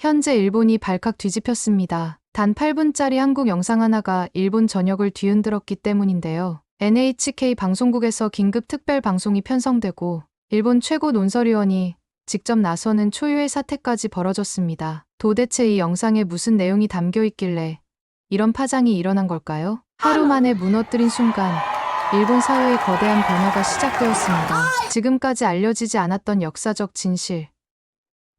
현재 일본이 발칵 뒤집혔습니다. 단 8분짜리 한국 영상 하나가 일본 전역을 뒤흔들었기 때문인데요. NHK 방송국에서 긴급 특별 방송이 편성되고 일본 최고 논설위원이 직접 나서는 초유의 사태까지 벌어졌습니다. 도대체 이 영상에 무슨 내용이 담겨 있길래 이런 파장이 일어난 걸까요? 하루 만에 무너뜨린 순간 일본 사회의 거대한 변화가 시작되었습니다. 지금까지 알려지지 않았던 역사적 진실,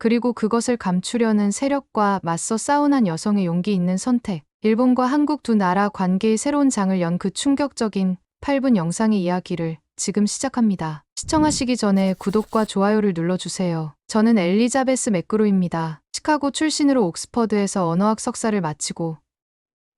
그리고 그것을 감추려는 세력과 맞서 싸우는 여성의 용기 있는 선택, 일본과 한국 두 나라 관계의 새로운 장을 연 그 충격적인 8분 영상의 이야기를 지금 시작합니다. 시청하시기 전에 구독과 좋아요를 눌러주세요. 저는 엘리자베스 매크로입니다. 시카고 출신으로 옥스퍼드에서 언어학 석사를 마치고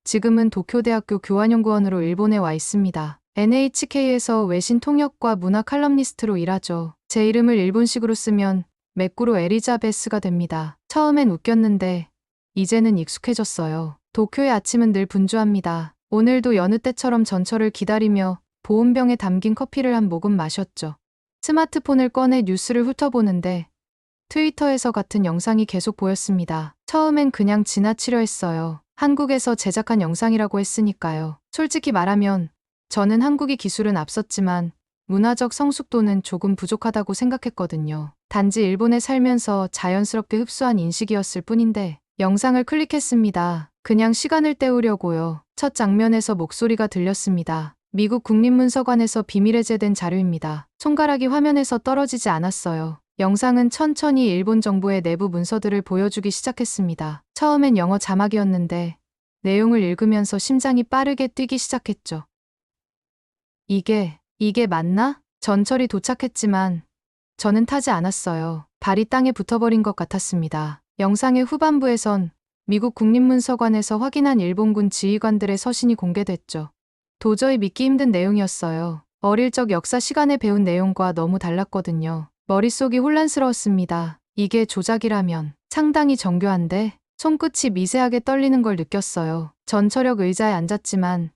지금은 도쿄대학교 교환연구원으로 일본에 와 있습니다. NHK에서 외신 통역과 문화 칼럼니스트로 일하죠. 제 이름을 일본식으로 쓰면 매꾸로 엘리자베스가 됩니다. 처음엔 웃겼는데 이제는 익숙해졌어요. 도쿄의 아침은 늘 분주합니다. 오늘도 여느 때처럼 전철을 기다리며 보온병에 담긴 커피를 한 모금 마셨죠. 스마트폰을 꺼내 뉴스를 훑어보는데 트위터에서 같은 영상이 계속 보였습니다. 처음엔 그냥 지나치려 했어요. 한국에서 제작한 영상이라고 했으니까요. 솔직히 말하면 저는 한국이 기술은 앞섰지만 문화적 성숙도는 조금 부족하다고 생각했거든요. 단지 일본에 살면서 자연스럽게 흡수한 인식이었을 뿐인데 영상을 클릭했습니다. 그냥 시간을 때우려고요. 첫 장면에서 목소리가 들렸습니다. 미국 국립문서관에서 비밀해제된 자료입니다. 손가락이 화면에서 떨어지지 않았어요. 영상은 천천히 일본 정부의 내부 문서들을 보여주기 시작했습니다. 처음엔 영어 자막이었는데 내용을 읽으면서 심장이 빠르게 뛰기 시작했죠. 이게 맞나? 전철이 도착했지만 저는 타지 않았어요. 발이 땅에 붙어버린 것 같았습니다. 영상의 후반부에선 미국 국립문서관에서 확인한 일본군 지휘관들의 서신이 공개됐죠. 도저히 믿기 힘든 내용이었어요. 어릴 적 역사 시간에 배운 내용과 너무 달랐거든요. 머릿속이 혼란스러웠습니다. 이게 조작이라면 상당히 정교한데 손끝이 미세하게 떨리는 걸 느꼈어요. 전철역 의자에 앉았지만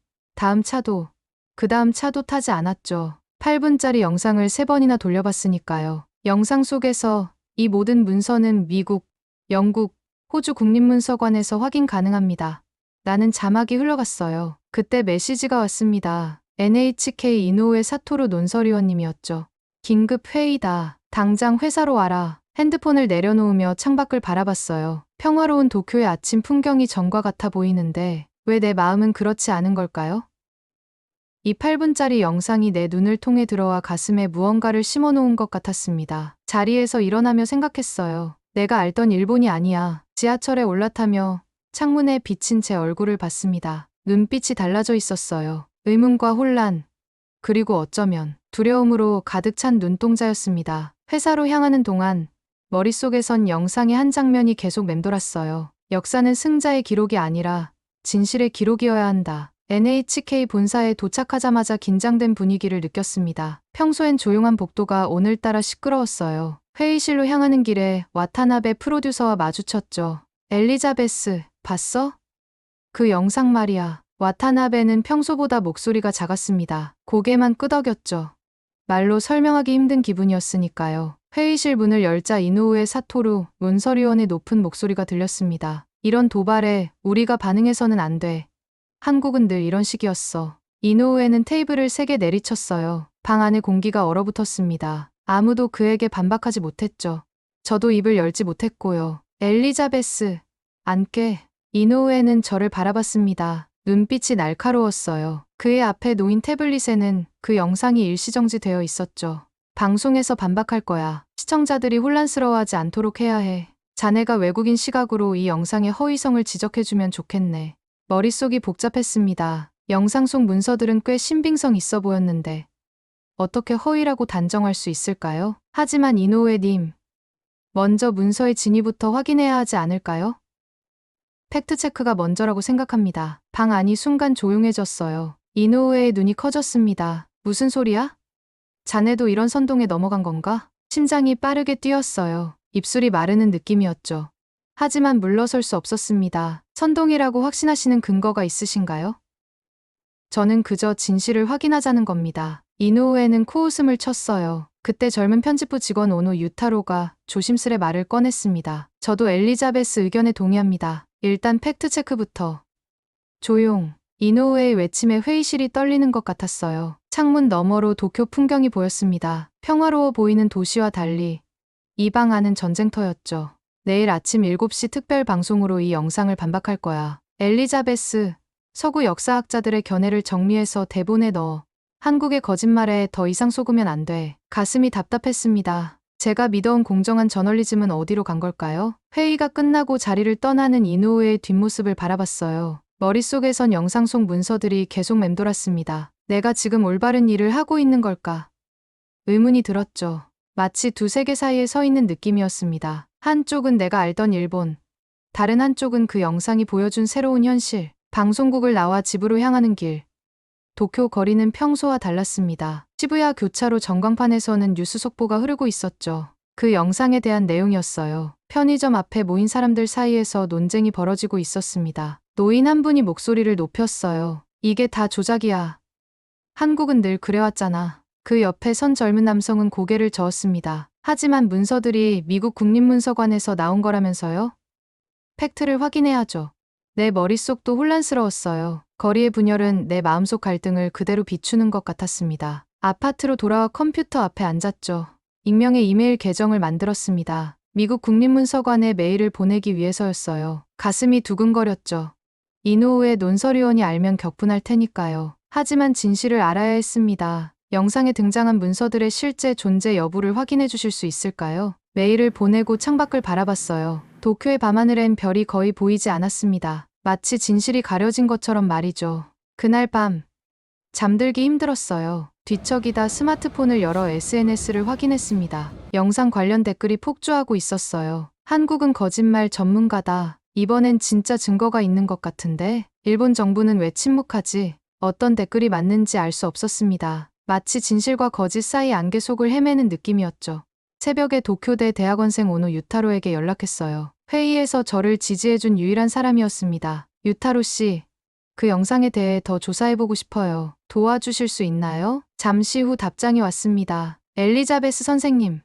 그 다음 차도 타지 않았죠. 8분짜리 영상을 3번이나 돌려봤으니까요. 영상 속에서 이 모든 문서는 미국, 영국, 호주 국립문서관에서 확인 가능합니다. 라는 자막이 흘러갔어요. 그때 메시지가 왔습니다. NHK 이노우에 사토루 논설위원님이었죠. 긴급 회의다. 당장 회사로 와라. 핸드폰을 내려놓으며 창밖을 바라봤어요. 평화로운 도쿄의 아침 풍경이 전과 같아 보이는데 왜 내 마음은 그렇지 않은 걸까요? 이 8분짜리 영상이 내 눈을 통해 들어와 가슴에 무언가를 심어놓은 것 같았습니다. 자리에서 일어나며 생각했어요. 내가 알던 일본이 아니야. 지하철에 올라타며 창문에 비친 제 얼굴을 봤습니다. 눈빛이 달라져 있었어요. 의문과 혼란, 그리고 어쩌면 두려움으로 가득 찬 눈동자였습니다. 회사로 향하는 동안 머릿속에선 영상의 한 장면이 계속 맴돌았어요. 역사는 승자의 기록이 아니라 진실의 기록이어야 한다. NHK 본사에 도착하자마자 긴장된 분위기를 느꼈습니다. 평소엔 조용한 복도가 오늘따라 시끄러웠어요. 회의실로 향하는 길에 와타나베 프로듀서와 마주쳤죠. 엘리자베스, 봤어? 그 영상 말이야. 와타나베는 평소보다 목소리가 작았습니다. 고개만 끄덕였죠. 말로 설명하기 힘든 기분이었으니까요. 회의실 문을 열자 이노우에 사토루 논설위원의 높은 목소리가 들렸습니다. 이런 도발에 우리가 반응해서는 안 돼. 한국은 늘 이런 식이었어. 이노우에는 테이블을 3개 내리쳤어요. 방 안의 공기가 얼어붙었습니다. 아무도 그에게 반박하지 못했죠. 저도 입을 열지 못했고요. 엘리자베스, 안 깨. 이노우에는 저를 바라봤습니다. 눈빛이 날카로웠어요. 그의 앞에 놓인 태블릿에는 그 영상이 일시정지되어 있었죠. 방송에서 반박할 거야. 시청자들이 혼란스러워하지 않도록 해야 해. 자네가 외국인 시각으로 이 영상의 허위성을 지적해주면 좋겠네. 머릿속이 복잡했습니다. 영상 속 문서들은 꽤 신빙성 있어 보였는데 어떻게 허위라고 단정할 수 있을까요? 하지만 이노우에님, 먼저 문서의 진위부터 확인해야 하지 않을까요? 팩트체크가 먼저라고 생각합니다. 방 안이 순간 조용해졌어요. 이노우에의 눈이 커졌습니다. 무슨 소리야? 자네도 이런 선동에 넘어간 건가? 심장이 빠르게 뛰었어요. 입술이 마르는 느낌이었죠. 하지만 물러설 수 없었습니다. 선동이라고 확신하시는 근거가 있으신가요? 저는 그저 진실을 확인하자는 겁니다. 이노우에는 코웃음을 쳤어요. 그때 젊은 편집부 직원 오노 유타로가 조심스레 말을 꺼냈습니다. 저도 엘리자베스 의견에 동의합니다. 일단 팩트체크부터. 조용. 이노우의 외침에 회의실이 떨리는 것 같았어요. 창문 너머로 도쿄 풍경이 보였습니다. 평화로워 보이는 도시와 달리 이 방 안은 전쟁터였죠. 내일 아침 7시 특별 방송으로 이 영상을 반박할 거야. 엘리자베스, 서구 역사학자들의 견해를 정리해서 대본에 넣어. 한국의 거짓말에 더 이상 속으면 안 돼. 가슴이 답답했습니다. 제가 믿어온 공정한 저널리즘은 어디로 간 걸까요? 회의가 끝나고 자리를 떠나는 이노우의 뒷모습을 바라봤어요. 머릿속에선 영상 속 문서들이 계속 맴돌았습니다. 내가 지금 올바른 일을 하고 있는 걸까? 의문이 들었죠. 마치 두 세계 사이에 서 있는 느낌이었습니다. 한쪽은 내가 알던 일본, 다른 한쪽은 그 영상이 보여준 새로운 현실. 방송국을 나와 집으로 향하는 길. 도쿄 거리는 평소와 달랐습니다. 시부야 교차로 전광판에서는 뉴스 속보가 흐르고 있었죠. 그 영상에 대한 내용이었어요. 편의점 앞에 모인 사람들 사이에서 논쟁이 벌어지고 있었습니다. 노인 한 분이 목소리를 높였어요. 이게 다 조작이야. 한국은 늘 그래왔잖아. 그 옆에 선 젊은 남성은 고개를 저었습니다. 하지만 문서들이 미국 국립문서관에서 나온 거라면서요? 팩트를 확인해야죠. 내 머릿속도 혼란스러웠어요. 거리의 분열은 내 마음속 갈등을 그대로 비추는 것 같았습니다. 아파트로 돌아와 컴퓨터 앞에 앉았죠. 익명의 이메일 계정을 만들었습니다. 미국 국립문서관에 메일을 보내기 위해서였어요. 가슴이 두근거렸죠. 이노우의 논설위원이 알면 격분할 테니까요. 하지만 진실을 알아야 했습니다. 영상에 등장한 문서들의 실제 존재 여부를 확인해 주실 수 있을까요? 메일을 보내고 창밖을 바라봤어요. 도쿄의 밤하늘엔 별이 거의 보이지 않았습니다. 마치 진실이 가려진 것처럼 말이죠. 그날 밤 잠들기 힘들었어요. 뒤척이다 스마트폰을 열어 SNS를 확인했습니다. 영상 관련 댓글이 폭주하고 있었어요. 한국은 거짓말 전문가다. 이번엔 진짜 증거가 있는 것 같은데? 일본 정부는 왜 침묵하지? 어떤 댓글이 맞는지 알 수 없었습니다. 마치 진실과 거짓 사이 안개 속을 헤매는 느낌이었죠. 새벽에 도쿄대 대학원생 오노 유타로에게 연락했어요. 회의에서 저를 지지해준 유일한 사람이었습니다. 유타로 씨, 그 영상에 대해 더 조사해보고 싶어요. 도와주실 수 있나요? 잠시 후 답장이 왔습니다. 엘리자베스 선생님.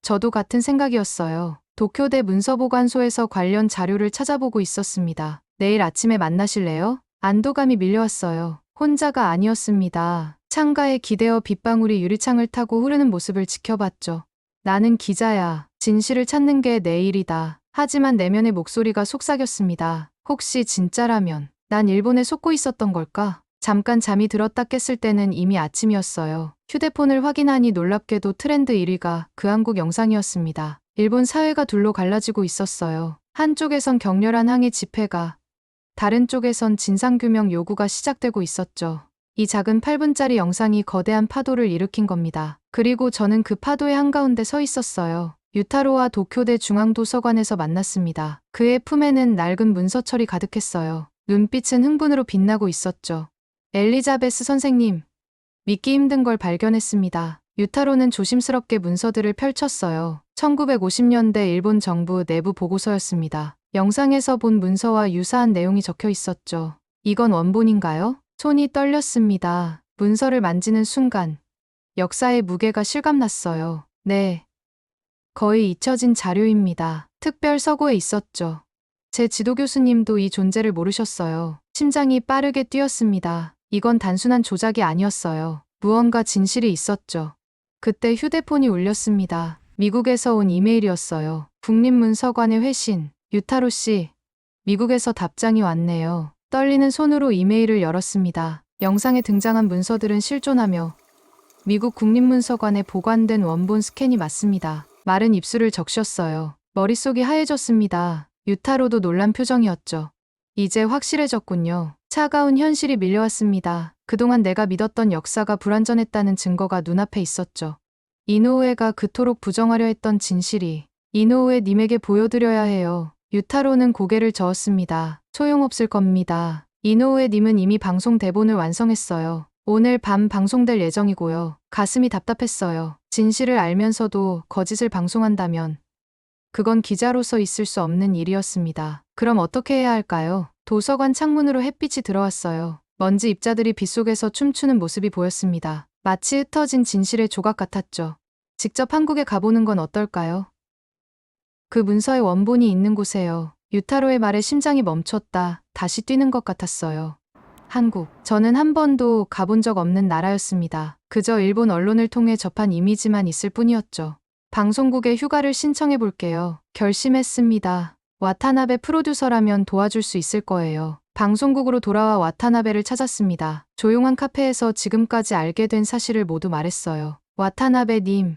저도 같은 생각이었어요. 도쿄대 문서보관소에서 관련 자료를 찾아보고 있었습니다. 내일 아침에 만나실래요? 안도감이 밀려왔어요. 혼자가 아니었습니다. 창가에 기대어 빗방울이 유리창을 타고 흐르는 모습을 지켜봤죠. 나는 기자야. 진실을 찾는 게 내 일이다. 하지만 내면의 목소리가 속삭였습니다. 혹시 진짜라면 난 일본에 속고 있었던 걸까? 잠깐 잠이 들었다 깼을 때는 이미 아침이었어요. 휴대폰을 확인하니 놀랍게도 트렌드 1위가 그 한국 영상이었습니다. 일본 사회가 둘로 갈라지고 있었어요. 한쪽에선 격렬한 항의 집회가, 다른 쪽에선 진상규명 요구가 시작되고 있었죠. 이 작은 8분짜리 영상이 거대한 파도를 일으킨 겁니다. 그리고 저는 그 파도의 한가운데 서 있었어요. 유타로와 도쿄대 중앙도서관에서 만났습니다. 그의 품에는 낡은 문서철이 가득했어요. 눈빛은 흥분으로 빛나고 있었죠. 엘리자베스 선생님, 믿기 힘든 걸 발견했습니다. 유타로는 조심스럽게 문서들을 펼쳤어요. 1950년대 일본 정부 내부 보고서였습니다. 영상에서 본 문서와 유사한 내용이 적혀 있었죠. 이건 원본인가요? 손이 떨렸습니다. 문서를 만지는 순간 역사의 무게가 실감났어요. 네. 거의 잊혀진 자료입니다. 특별 서고에 있었죠. 제 지도 교수님도 이 존재를 모르셨어요. 심장이 빠르게 뛰었습니다. 이건 단순한 조작이 아니었어요. 무언가 진실이 있었죠. 그때 휴대폰이 울렸습니다. 미국에서 온 이메일이었어요. 국립문서관의 회신, 유타로 씨. 미국에서 답장이 왔네요. 떨리는 손으로 이메일을 열었습니다. 영상에 등장한 문서들은 실존하며 미국 국립문서관에 보관된 원본 스캔이 맞습니다. 마른 입술을 적셨어요. 머릿속이 하얘졌습니다. 유타로도 놀란 표정이었죠. 이제 확실해졌군요. 차가운 현실이 밀려왔습니다. 그동안 내가 믿었던 역사가 불완전했다는 증거가 눈앞에 있었죠. 이노우에가 그토록 부정하려 했던 진실이 이노우에 님에게 보여드려야 해요. 유타로는 고개를 저었습니다. 소용없을 겁니다. 이노우에 님은 이미 방송 대본을 완성했어요. 오늘 밤 방송될 예정이고요. 가슴이 답답했어요. 진실을 알면서도 거짓을 방송한다면 그건 기자로서 있을 수 없는 일이었습니다. 그럼 어떻게 해야 할까요? 도서관 창문으로 햇빛이 들어왔어요. 먼지 입자들이 빗속에서 춤추는 모습이 보였습니다. 마치 흩어진 진실의 조각 같았죠. 직접 한국에 가보는 건 어떨까요? 그 문서의 원본이 있는 곳에요. 유타로의 말에 심장이 멈췄다. 다시 뛰는 것 같았어요. 한국. 저는 한 번도 가본 적 없는 나라였습니다. 그저 일본 언론을 통해 접한 이미지만 있을 뿐이었죠. 방송국에 휴가를 신청해 볼게요. 결심했습니다. 와타나베 프로듀서라면 도와줄 수 있을 거예요. 방송국으로 돌아와 와타나베를 찾았습니다. 조용한 카페에서 지금까지 알게 된 사실을 모두 말했어요. 와타나베님,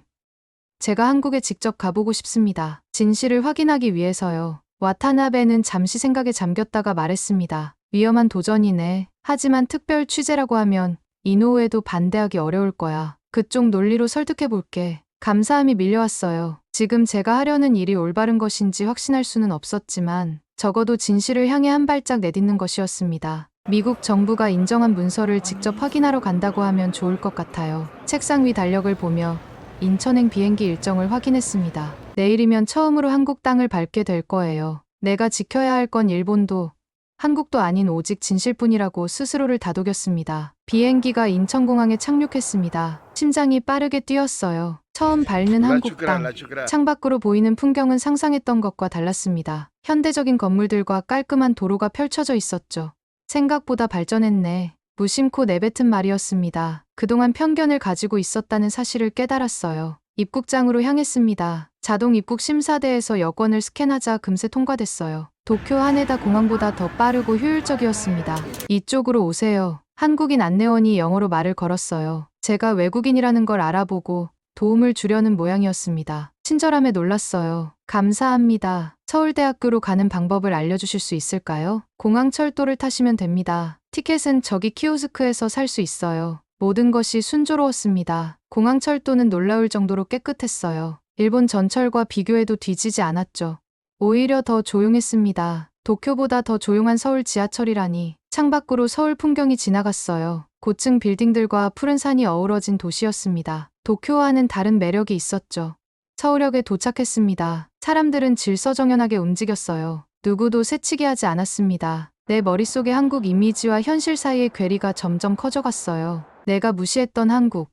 제가 한국에 직접 가보고 싶습니다. 진실을 확인하기 위해서요. 와타나베는 잠시 생각에 잠겼다가 말했습니다. 위험한 도전이네. 하지만 특별 취재라고 하면 이노우에도 반대하기 어려울 거야. 그쪽 논리로 설득해 볼게. 감사함이 밀려왔어요. 지금 제가 하려는 일이 올바른 것인지 확신할 수는 없었지만 적어도 진실을 향해 한 발짝 내딛는 것이었습니다. 미국 정부가 인정한 문서를 직접 확인하러 간다고 하면 좋을 것 같아요. 책상 위 달력을 보며 인천행 비행기 일정을 확인했습니다. 내일이면 처음으로 한국 땅을 밟게 될 거예요. 내가 지켜야 할 건 일본도 한국도 아닌 오직 진실뿐이라고 스스로를 다독였습니다. 비행기가 인천공항에 착륙했습니다. 심장이 빠르게 뛰었어요. 처음 밟는 한국 땅. 창밖으로 보이는 풍경은 상상했던 것과 달랐습니다. 현대적인 건물들과 깔끔한 도로가 펼쳐져 있었죠. 생각보다 발전했네. 무심코 내뱉은 말이었습니다. 그동안 편견을 가지고 있었다는 사실을 깨달았어요. 입국장으로 향했습니다. 자동 입국 심사대에서 여권을 스캔하자 금세 통과됐어요. 도쿄 하네다 공항보다 더 빠르고 효율적이었습니다. 이쪽으로 오세요. 한국인 안내원이 영어로 말을 걸었어요. 제가 외국인이라는 걸 알아보고 도움을 주려는 모양이었습니다. 친절함에 놀랐어요. 감사합니다. 서울대학교로 가는 방법을 알려주실 수 있을까요? 공항철도를 타시면 됩니다. 티켓은 저기 키오스크에서 살 수 있어요. 모든 것이 순조로웠습니다. 공항철도는 놀라울 정도로 깨끗했어요. 일본 전철과 비교해도 뒤지지 않았죠. 오히려 더 조용했습니다. 도쿄보다 더 조용한 서울 지하철이라니. 창밖으로 서울 풍경이 지나갔어요. 고층 빌딩들과 푸른 산이 어우러진 도시였습니다. 도쿄와는 다른 매력이 있었죠. 서울역에 도착했습니다. 사람들은 질서정연하게 움직였어요. 누구도 새치기 하지 않았습니다. 내 머릿속의 한국 이미지와 현실 사이의 괴리가 점점 커져갔어요. 내가 무시했던 한국.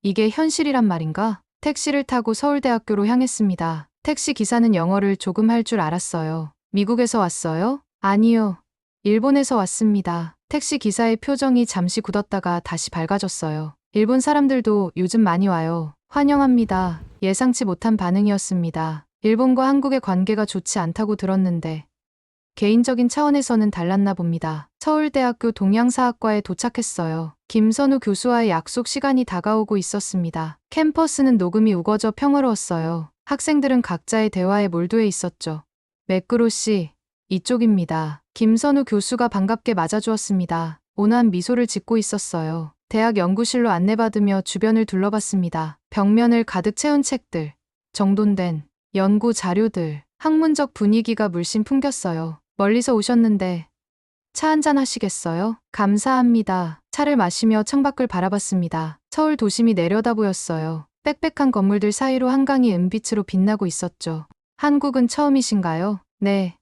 이게 현실이란 말인가? 택시를 타고 서울대학교로 향했습니다. 택시 기사는 영어를 조금 할 줄 알았어요. 미국에서 왔어요? 아니요. 일본에서 왔습니다. 택시 기사의 표정이 잠시 굳었다가 다시 밝아졌어요. 일본 사람들도 요즘 많이 와요. 환영합니다. 예상치 못한 반응이었습니다. 일본과 한국의 관계가 좋지 않다고 들었는데 개인적인 차원에서는 달랐나 봅니다. 서울대학교 동양사학과에 도착했어요. 김선우 교수와의 약속 시간이 다가오고 있었습니다. 캠퍼스는 녹음이 우거져 평화로웠어요. 학생들은 각자의 대화에 몰두해 있었죠. 매크로 씨, 이쪽입니다. 김선우 교수가 반갑게 맞아주었습니다. 온화한 미소를 짓고 있었어요. 대학 연구실로 안내받으며 주변을 둘러봤습니다. 벽면을 가득 채운 책들, 정돈된 연구 자료들, 학문적 분위기가 물씬 풍겼어요. 멀리서 오셨는데 차 한잔 하시겠어요? 감사합니다. 차를 마시며 창밖을 바라봤습니다. 서울 도심이 내려다 보였어요. 빽빽한 건물들 사이로 한강이 은빛으로 빛나고 있었죠. 한국은 처음이신가요? 네,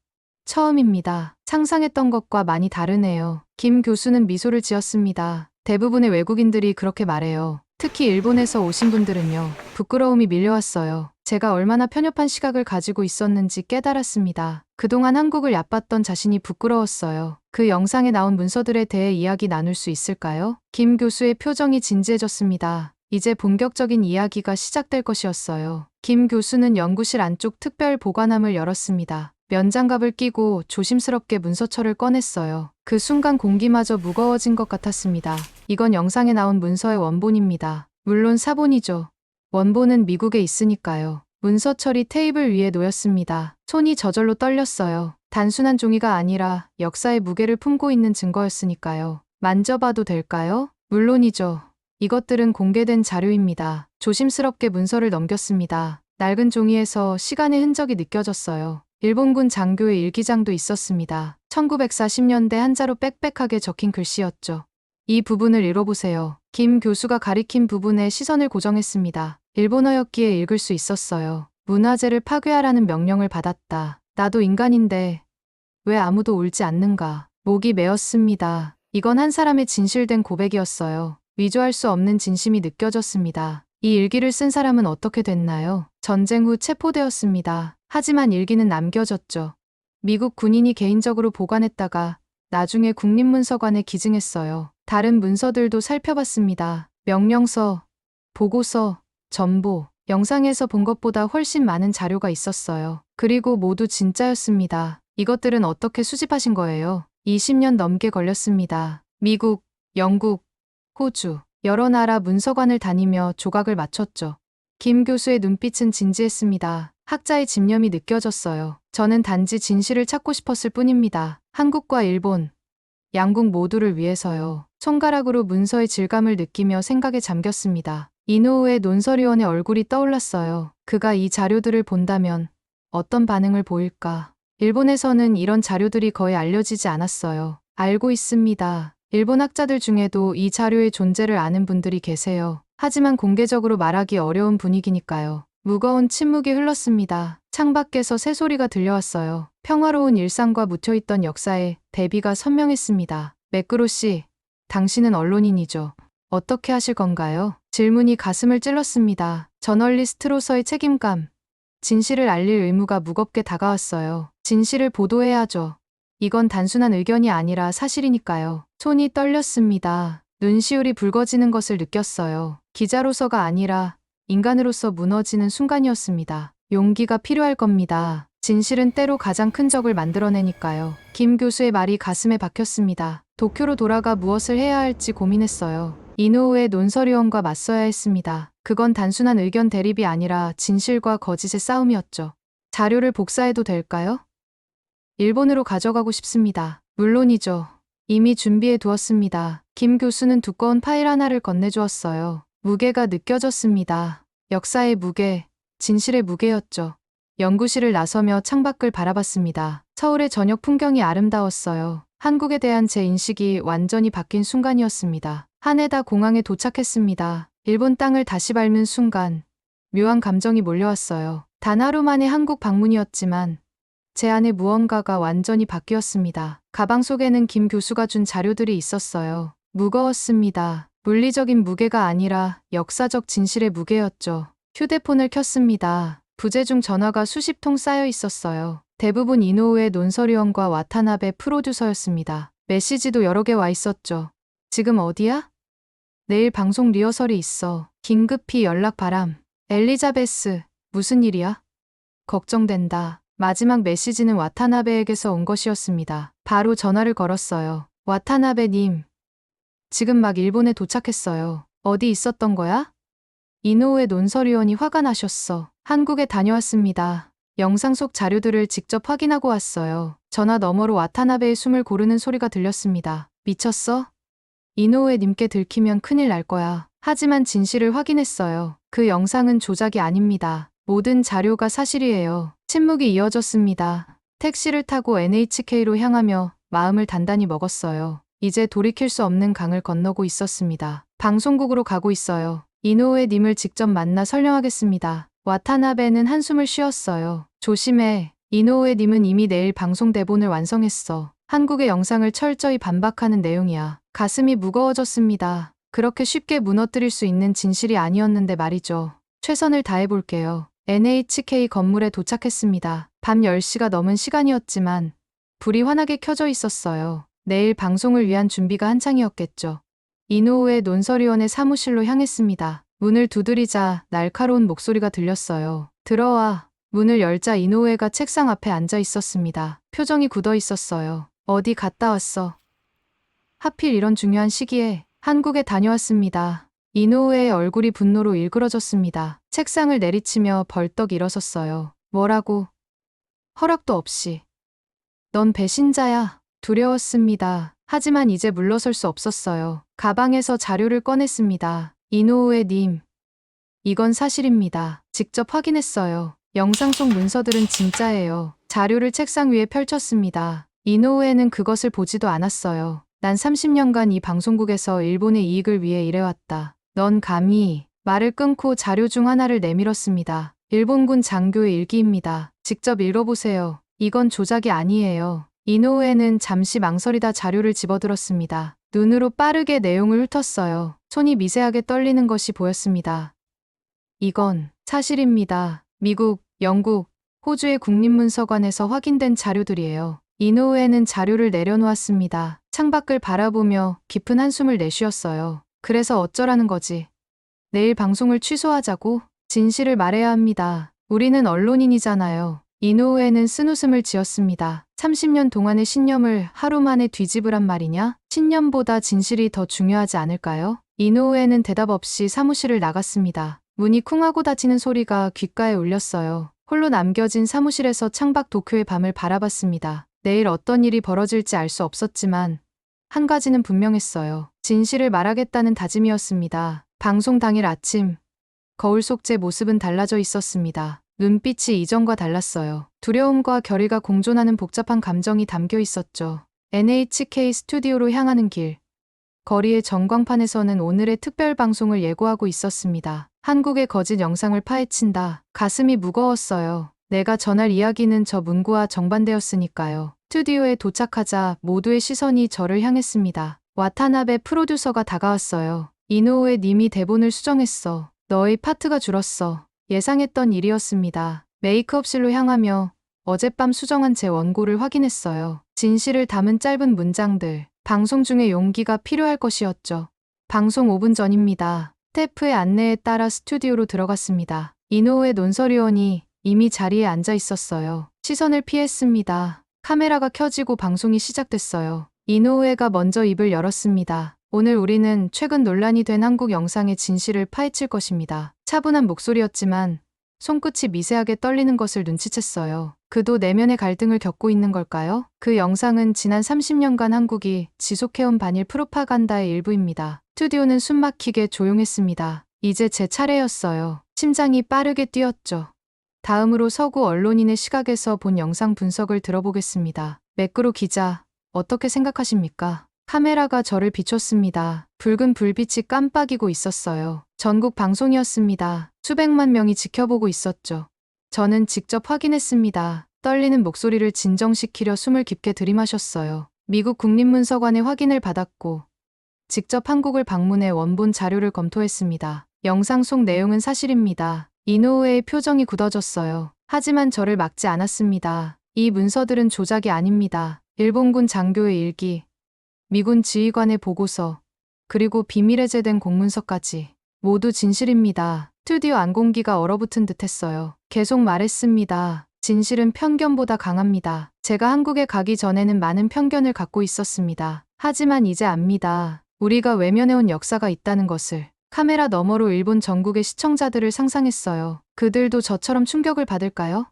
처음입니다. 상상했던 것과 많이 다르네요. 김 교수는 미소를 지었습니다. 대부분의 외국인들이 그렇게 말해요. 특히 일본에서 오신 분들은요. 부끄러움이 밀려왔어요. 제가 얼마나 편협한 시각을 가지고 있었는지 깨달았습니다. 그동안 한국을 얕봤던 자신이 부끄러웠어요. 그 영상에 나온 문서들에 대해 이야기 나눌 수 있을까요? 김 교수의 표정이 진지해졌습니다. 이제 본격적인 이야기가 시작될 것이었어요. 김 교수는 연구실 안쪽 특별 보관함을 열었습니다. 면장갑을 끼고 조심스럽게 문서철을 꺼냈어요. 그 순간 공기마저 무거워진 것 같았습니다. 이건 영상에 나온 문서의 원본입니다. 물론 사본이죠. 원본은 미국에 있으니까요. 문서철이 테이블 위에 놓였습니다. 손이 저절로 떨렸어요. 단순한 종이가 아니라 역사의 무게를 품고 있는 증거였으니까요. 만져봐도 될까요? 물론이죠. 이것들은 공개된 자료입니다. 조심스럽게 문서를 넘겼습니다. 낡은 종이에서 시간의 흔적이 느껴졌어요. 일본군 장교의 일기장도 있었습니다. 1940년대 한자로 빽빽하게 적힌 글씨였죠. 이 부분을 읽어보세요. 김 교수가 가리킨 부분에 시선을 고정했습니다. 일본어였기에 읽을 수 있었어요. 문화재를 파괴하라는 명령을 받았다. 나도 인간인데 왜 아무도 울지 않는가. 목이 메었습니다. 이건 한 사람의 진실된 고백이었어요. 위조할 수 없는 진심이 느껴졌습니다. 이 일기를 쓴 사람은 어떻게 됐나요? 전쟁 후 체포되었습니다. 하지만 일기는 남겨졌죠. 미국 군인이 개인적으로 보관했다가 나중에 국립문서관에 기증했어요. 다른 문서들도 살펴봤습니다. 명령서, 보고서, 전보, 영상에서 본 것보다 훨씬 많은 자료가 있었어요. 그리고 모두 진짜였습니다. 이것들은 어떻게 수집하신 거예요? 20년 넘게 걸렸습니다. 미국, 영국, 호주, 여러 나라 문서관을 다니며 조각을 맞췄죠. 김 교수의 눈빛은 진지했습니다. 학자의 집념이 느껴졌어요. 저는 단지 진실을 찾고 싶었을 뿐입니다. 한국과 일본, 양국 모두를 위해서요. 손가락으로 문서의 질감을 느끼며 생각에 잠겼습니다. 이노우의 논설위원의 얼굴이 떠올랐어요. 그가 이 자료들을 본다면 어떤 반응을 보일까? 일본에서는 이런 자료들이 거의 알려지지 않았어요. 알고 있습니다. 일본 학자들 중에도 이 자료의 존재를 아는 분들이 계세요. 하지만 공개적으로 말하기 어려운 분위기니까요. 무거운 침묵이 흘렀습니다. 창밖에서 새소리가 들려왔어요. 평화로운 일상과 묻혀있던 역사에 대비가 선명했습니다. 매크로 씨, 당신은 언론인이죠. 어떻게 하실 건가요? 질문이 가슴을 찔렀습니다. 저널리스트로서의 책임감, 진실을 알릴 의무가 무겁게 다가왔어요. 진실을 보도해야죠. 이건 단순한 의견이 아니라 사실이니까요. 손이 떨렸습니다. 눈시울이 붉어지는 것을 느꼈어요. 기자로서가 아니라 인간으로서 무너지는 순간이었습니다. 용기가 필요할 겁니다. 진실은 때로 가장 큰 적을 만들어내니까요. 김 교수의 말이 가슴에 박혔습니다. 도쿄로 돌아가 무엇을 해야 할지 고민했어요. 이노우의 논설위원과 맞서야 했습니다. 그건 단순한 의견 대립이 아니라 진실과 거짓의 싸움이었죠. 자료를 복사해도 될까요? 일본으로 가져가고 싶습니다. 물론이죠. 이미 준비해 두었습니다. 김 교수는 두꺼운 파일 하나를 건네주었어요. 무게가 느껴졌습니다. 역사의 무게, 진실의 무게였죠. 연구실을 나서며 창밖을 바라봤습니다. 서울의 저녁 풍경이 아름다웠어요. 한국에 대한 제 인식이 완전히 바뀐 순간이었습니다. 하네다 공항에 도착했습니다. 일본 땅을 다시 밟는 순간 묘한 감정이 몰려왔어요. 단 하루 만의 한국 방문이었지만 제 안에 무언가가 완전히 바뀌었습니다. 가방 속에는 김 교수가 준 자료들이 있었어요. 무거웠습니다. 물리적인 무게가 아니라 역사적 진실의 무게였죠. 휴대폰을 켰습니다. 부재중 전화가 수십 통 쌓여 있었어요. 대부분 이노우의 논설위원과 와타나베 프로듀서였습니다. 메시지도 여러 개 와 있었죠. 지금 어디야? 내일 방송 리허설이 있어. 긴급히 연락 바람. 엘리자베스, 무슨 일이야? 걱정된다. 마지막 메시지는 와타나베에게서 온 것이었습니다. 바로 전화를 걸었어요. 와타나베님, 지금 막 일본에 도착했어요. 어디 있었던 거야? 이노우의 논설위원이 화가 나셨어. 한국에 다녀왔습니다. 영상 속 자료들을 직접 확인하고 왔어요. 전화 너머로 와타나베의 숨을 고르는 소리가 들렸습니다. 미쳤어? 이노우에 님께 들키면 큰일 날 거야. 하지만 진실을 확인했어요. 그 영상은 조작이 아닙니다. 모든 자료가 사실이에요. 침묵이 이어졌습니다. 택시를 타고 NHK로 향하며 마음을 단단히 먹었어요. 이제 돌이킬 수 없는 강을 건너고 있었습니다. 방송국으로 가고 있어요. 이노우에 님을 직접 만나 설명하겠습니다. 와타나베는 한숨을 쉬었어요. 조심해. 이노우에 님은 이미 내일 방송 대본을 완성했어. 한국의 영상을 철저히 반박하는 내용이야. 가슴이 무거워졌습니다. 그렇게 쉽게 무너뜨릴 수 있는 진실이 아니었는데 말이죠. 최선을 다해볼게요. NHK 건물에 도착했습니다. 밤 10시가 넘은 시간이었지만 불이 환하게 켜져 있었어요. 내일 방송을 위한 준비가 한창이었겠죠. 이노우의 논설위원의 사무실로 향했습니다. 문을 두드리자 날카로운 목소리가 들렸어요. 들어와. 문을 열자 이노우에가 책상 앞에 앉아 있었습니다. 표정이 굳어 있었어요. 어디 갔다 왔어? 하필 이런 중요한 시기에. 한국에 다녀왔습니다. 이노우의 얼굴이 분노로 일그러졌습니다. 책상을 내리치며 벌떡 일어섰어요. 뭐라고? 허락도 없이. 넌 배신자야. 두려웠습니다. 하지만 이제 물러설 수 없었어요. 가방에서 자료를 꺼냈습니다. 이노우에 님. 이건 사실입니다. 직접 확인했어요. 영상 속 문서들은 진짜예요. 자료를 책상 위에 펼쳤습니다. 이노우에는 그것을 보지도 않았어요. 난 30년간 이 방송국에서 일본의 이익을 위해 일해왔다. 넌 감히. 말을 끊고 자료 중 하나를 내밀었습니다. 일본군 장교의 일기입니다. 직접 읽어보세요. 이건 조작이 아니에요. 이노우에는 잠시 망설이다 자료를 집어들었습니다. 눈으로 빠르게 내용을 훑었어요. 손이 미세하게 떨리는 것이 보였습니다. 이건 사실입니다. 미국, 영국, 호주의 국립문서관에서 확인된 자료들이에요. 이노우에는 자료를 내려놓았습니다. 창밖을 바라보며 깊은 한숨을 내쉬었어요. 그래서 어쩌라는 거지? 내일 방송을 취소하자고? 진실을 말해야 합니다. 우리는 언론인이잖아요. 이노우에는 쓴웃음을 지었습니다. 30년 동안의 신념을 하루 만에 뒤집으란 말이냐? 신념보다 진실이 더 중요하지 않을까요? 이노우에는 대답 없이 사무실을 나갔습니다. 문이 쿵하고 닫히는 소리가 귓가에 울렸어요. 홀로 남겨진 사무실에서 창밖 도쿄의 밤을 바라봤습니다. 내일 어떤 일이 벌어질지 알 수 없었지만 한 가지는 분명했어요. 진실을 말하겠다는 다짐이었습니다. 방송 당일 아침, 거울 속 제 모습은 달라져 있었습니다. 눈빛이 이전과 달랐어요. 두려움과 결의가 공존하는 복잡한 감정이 담겨 있었죠. NHK 스튜디오로 향하는 길. 거리의 전광판에서는 오늘의 특별 방송을 예고하고 있었습니다. 한국의 거짓 영상을 파헤친다. 가슴이 무거웠어요. 내가 전할 이야기는 저 문구와 정반대였으니까요. 스튜디오에 도착하자 모두의 시선이 저를 향했습니다. 와타나베 프로듀서가 다가왔어요. 이노우에 님이 대본을 수정했어. 너의 파트가 줄었어. 예상했던 일이었습니다. 메이크업실로 향하며 어젯밤 수정한 제 원고를 확인했어요. 진실을 담은 짧은 문장들. 방송 중에 용기가 필요할 것이었죠. 방송 5분 전입니다. 스태프의 안내에 따라 스튜디오로 들어갔습니다. 이노우의 논설위원이 이미 자리에 앉아 있었어요. 시선을 피했습니다. 카메라가 켜지고 방송이 시작됐어요. 이노우에가 먼저 입을 열었습니다. 오늘 우리는 최근 논란이 된 한국 영상의 진실을 파헤칠 것입니다. 차분한 목소리였지만 손끝이 미세하게 떨리는 것을 눈치챘어요. 그도 내면의 갈등을 겪고 있는 걸까요? 그 영상은 지난 30년간 한국이 지속해온 반일 프로파간다의 일부입니다. 스튜디오는 숨막히게 조용했습니다. 이제 제 차례였어요. 심장이 빠르게 뛰었죠. 다음으로 서구 언론인의 시각에서 본 영상 분석을 들어보겠습니다. 매끄로 기자, 어떻게 생각하십니까? 카메라가 저를 비췄습니다. 붉은 불빛이 깜빡이고 있었어요. 전국 방송이었습니다. 수백만 명이 지켜보고 있었죠. 저는 직접 확인했습니다. 떨리는 목소리를 진정시키려 숨을 깊게 들이마셨어요. 미국 국립문서관의 확인을 받았고 직접 한국을 방문해 원본 자료를 검토했습니다. 영상 속 내용은 사실입니다. 이노우에의 표정이 굳어졌어요. 하지만 저를 막지 않았습니다. 이 문서들은 조작이 아닙니다. 일본군 장교의 일기, 미군 지휘관의 보고서, 그리고 비밀 해제된 공문서까지 모두 진실입니다. 스튜디오 안 공기가 얼어붙은 듯했어요. 계속 말했습니다. 진실은 편견보다 강합니다. 제가 한국에 가기 전에는 많은 편견을 갖고 있었습니다. 하지만 이제 압니다. 우리가 외면해온 역사가 있다는 것을. 카메라 너머로 일본 전국의 시청자들을 상상했어요. 그들도 저처럼 충격을 받을까요?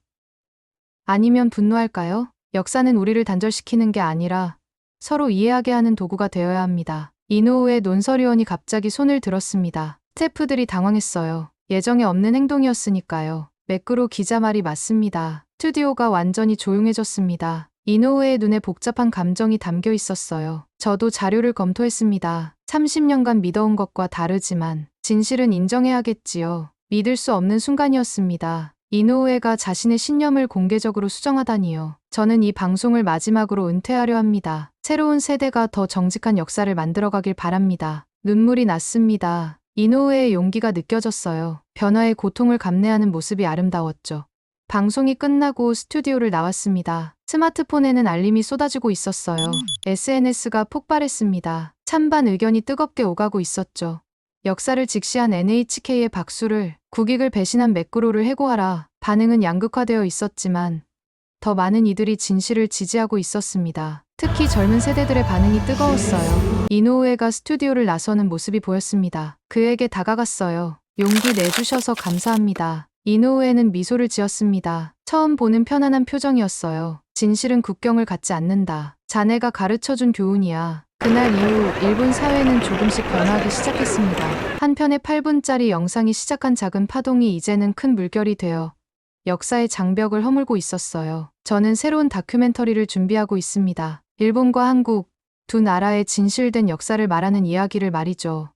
아니면 분노할까요? 역사는 우리를 단절시키는 게 아니라 서로 이해하게 하는 도구가 되어야 합니다. 이노우의 논설위원이 갑자기 손을 들었습니다. 스태프들이 당황했어요. 예정에 없는 행동이었으니까요. 매끄로 기자 말이 맞습니다. 스튜디오가 완전히 조용해졌습니다. 이노우의 눈에 복잡한 감정이 담겨 있었어요. 저도 자료를 검토했습니다. 30년간 믿어온 것과 다르지만 진실은 인정해야겠지요. 믿을 수 없는 순간이었습니다. 이노우에가 자신의 신념을 공개적으로 수정하다니요. 저는 이 방송을 마지막으로 은퇴하려 합니다. 새로운 세대가 더 정직한 역사를 만들어가길 바랍니다. 눈물이 났습니다. 이노우의 용기가 느껴졌어요. 변화의 고통을 감내하는 모습이 아름다웠죠. 방송이 끝나고 스튜디오를 나왔습니다. 스마트폰에는 알림이 쏟아지고 있었어요. SNS가 폭발했습니다. 찬반 의견이 뜨겁게 오가고 있었죠. 역사를 직시한 NHK의 박수를, 국익을 배신한 매꾸로를 해고하라. 반응은 양극화되어 있었지만 더 많은 이들이 진실을 지지하고 있었습니다. 특히 젊은 세대들의 반응이 뜨거웠어요. 이노우에가 스튜디오를 나서는 모습이 보였습니다. 그에게 다가갔어요. 용기 내주셔서 감사합니다. 이노우에는 미소를 지었습니다. 처음 보는 편안한 표정이었어요. 진실은 국경을 갖지 않는다. 자네가 가르쳐준 교훈이야. 그날 이후 일본 사회는 조금씩 변화하기 시작했습니다. 한편의 8분짜리 영상이 시작한 작은 파동이 이제는 큰 물결이 되어 역사의 장벽을 허물고 있었어요. 저는 새로운 다큐멘터리를 준비하고 있습니다. 일본과 한국, 두 나라의 진실된 역사를 말하는 이야기를 말이죠.